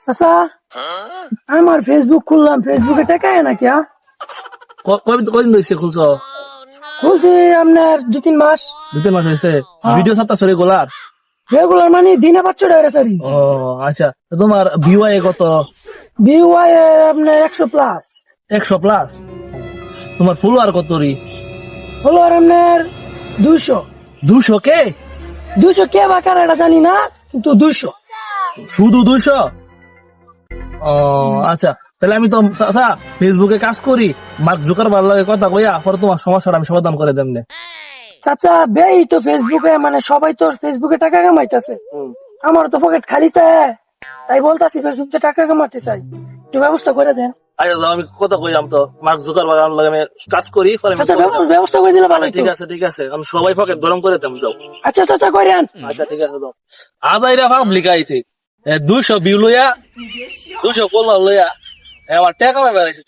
চাচা আমার ফেসবুক খুললাম, ফেসবুকে টাকা না কিয়া কদিন ধরে খুলছো? খুলছি আপনার 2-3 মাস। 2-3 মাস হয়েছে। হ্যাঁ। Video ছাড়তা regular? রেগুলার মানে দিনে 500 টাকা সারি। ও আচ্ছা, তো তোমার ভিউআই কত? ভিউ আপনার 100+। 100+? তোমার ফলোয়ার কত রি? ফলোয়ার আপনার 200। 200 কে? 200 কে বা কার এটা জানি না, কিন্তু 200। শুধু 200? ও আচ্ছা, তাহলে আমি তো আচ্ছা ফেসবুকে কাজ করি, মার্ক জুকারবার্গের লাগে কথা কইয়া পরে তোমার সমস্যাটা আমি সমাধান করে দেব নে। চাচা বেই তো ফেসবুকে, মানে সবাই তো ফেসবুকে টাকা কামাইতেছে, আমার তো পকেট খালি, তাই বলতাছি ফেসবুকে টাকা কামাতে চাই, একটু ব্যবস্থা করে দেন। আরে দাও, আমি কথা কইলাম তো মার্ক জুকারবার্গের লাগে আমি কাজ করি, পরে আমি চাচা করে দেব। ব্যবস্থা করে দিলে ভালো হতো। ঠিক আছে ঠিক আছে, আমি সবাই পকেট গরম করে দেব, যাও। আচ্ছা চাচা করেন। আচ্ছা ঠিক আছে দাও। আজ আইরা পাবলিক আইছে 200 ভিউ লইয়া, 200 ফলোয়ার লইয়া আমার টাকা বেড়াইছে।